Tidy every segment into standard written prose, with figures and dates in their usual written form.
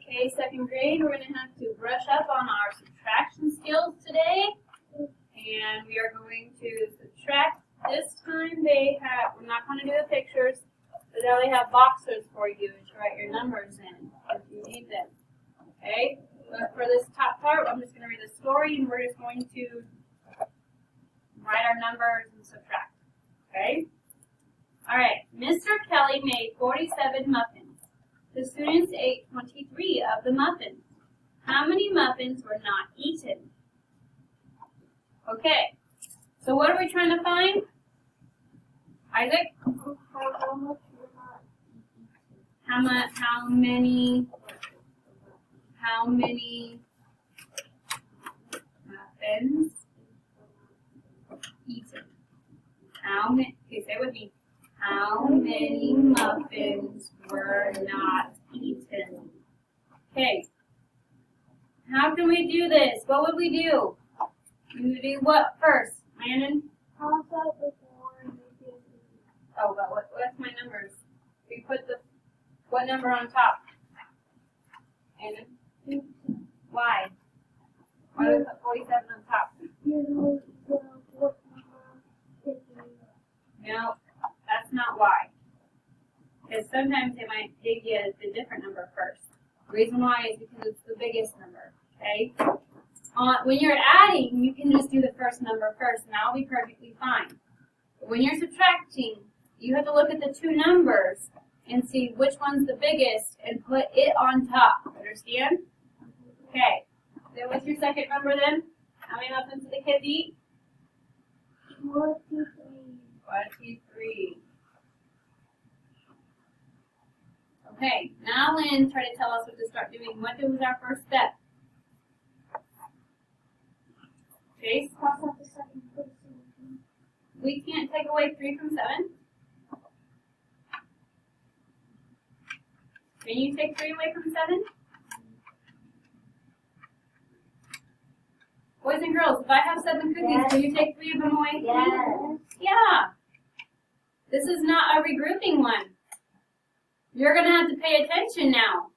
Okay, second grade, we're going to have to brush up on our subtraction skills today. And we are going to subtract. This time we're not going to do the pictures, but now they have boxes for you to write your numbers in if you need them. Okay, but for this top part, I'm just going to read the story and we're just going to write our numbers and subtract. Okay? Alright, Mr. Kelly made 47 muffins. The students ate 23 of the muffins. How many muffins were not eaten? Okay, so what are we trying to find? Isaac? How many muffins eaten? Okay, say it with me. How many muffins were not eaten? Okay. How can we do this? What would we do? We would do what first? Landon? Toss up before Oh, but what's my numbers? We put what number on top? Landon? Why? Why do we put 47 on top? No, that's not why. Because sometimes they might give you the different number first. The reason why is because it's the biggest number. Okay? When you're adding, you can just do the first number first, and that'll be perfectly fine. But when you're subtracting, you have to look at the two numbers and see which one's the biggest and put it on top. Understand? Okay. So what's your second number then? How many muffins do the kids eat? 23. 23. Okay, now Lynn, try to tell us what to start doing. What was our first step? Chase? Toss up the second place. We can't take away 3 from 7. Can you take 3 away from 7? Boys and girls, if I have 7 cookies, Yes. can you take 3 of them away? Yes. Yeah. This is not a regrouping one. You're going to have to pay attention now.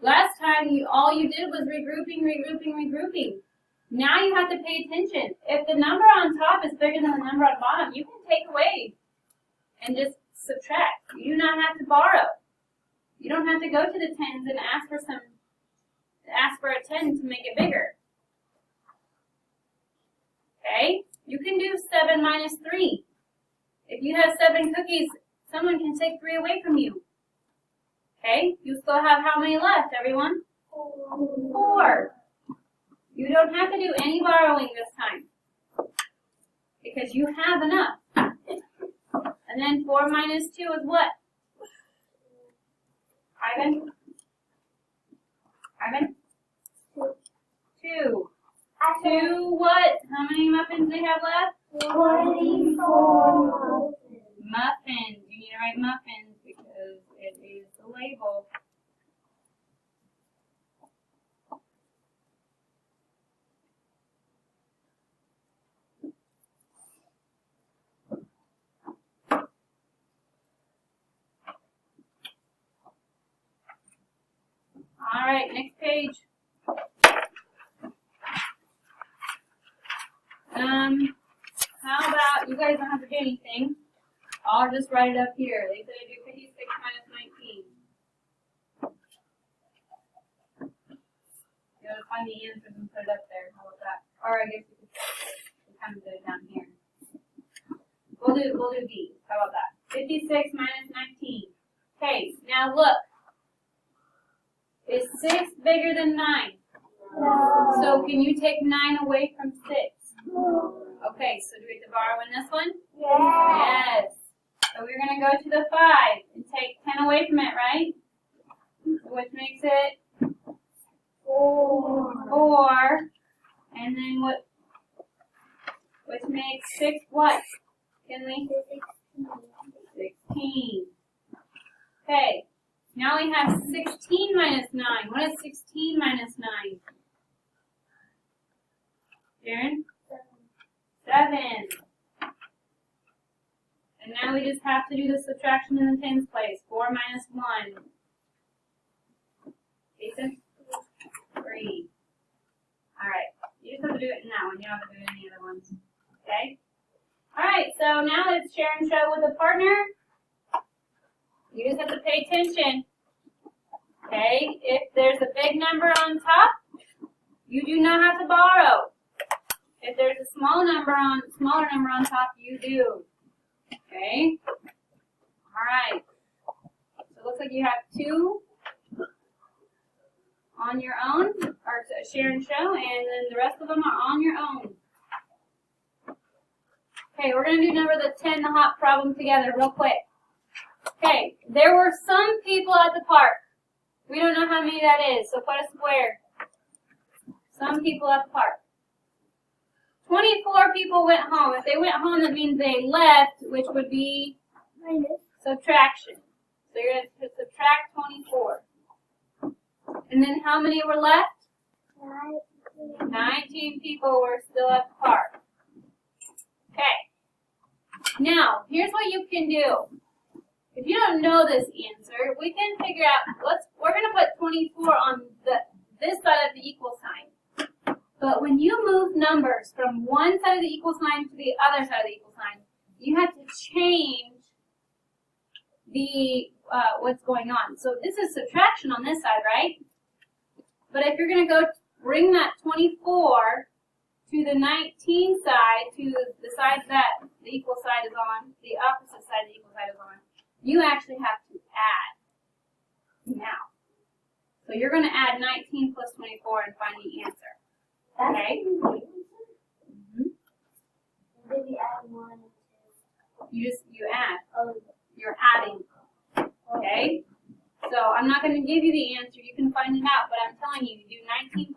Last time, all you did was regrouping. Now you have to pay attention. If the number on top is bigger than the number on bottom, you can take away and just subtract. You do not have to borrow. You don't have to go to the tens and ask for a 10 to make it bigger. Okay? You can do 7 minus 3. If you have 7 cookies, someone can take 3 away from you. Okay? You still have how many left, everyone? 4. You don't have to do any borrowing this time. Because you have enough. And then 4 minus 2 is what? Ivan? 2. 2 what? How many muffins do you have left? 24. Muffins. You need to write muffins because it is the label. All right, next page. How about, you guys don't have to do anything. I'll just write it up here. They said I do 56 minus 19. You gotta find the answers and put it up there. How about that? Or I guess we could kind of put it down here. We'll do B. How about that? 56 minus 19. Okay, now look. Is 6 bigger than 9? No. So can you take 9 away from 6? No. Okay, so do we have to borrow in this one? Yes. Yes. So we're going to go to the 5 and take 10 away from it, right? Which makes it 4. And then which makes 6 what? Kinley? 16. Okay. Now we have 16 minus 9. What is 16 minus 9? Darren? 7. And now we just have to do the subtraction in the tens place. 4 minus 1. do it in that one. You don't have to do it in any other ones. Okay? Alright, so now it's share and show with a partner. You just have to pay attention. Okay? If there's a big number on top, you do not have to borrow. If there's a smaller number on top, you do. Okay? Alright. So it looks like you have 2 on your own, or share and show, and then the rest of them are on your own. Okay, we're going to do number 10, the hop problem together real quick. Okay, there were some people at the park. We don't know how many that is, so put a square. Some people at the park. 24 people went home. If they went home, that means they left, which would be subtraction. So you're going to subtract 24. And then how many were left? 19 people were still at the park. Okay. Now, here's what you can do. If you don't know this answer, we can figure out, we're going to put 24 on this side of the equal sign. But when you move numbers from one side of the equal sign to the other side of the equal sign, you have to change the what's going on. So this is subtraction on this side, right? But if you're going to go bring that 24 to the 19 side, to the side that the equal side is on, the opposite side the equal side is on, you actually have to add now. So you're going to add 19 plus 24 and find the answer. Okay? Mm-hmm. Maybe add 1 and 2. You add. Oh. You're adding. Okay? So I'm not going to give you the answer. You can find it out, but I'm telling you, you do 19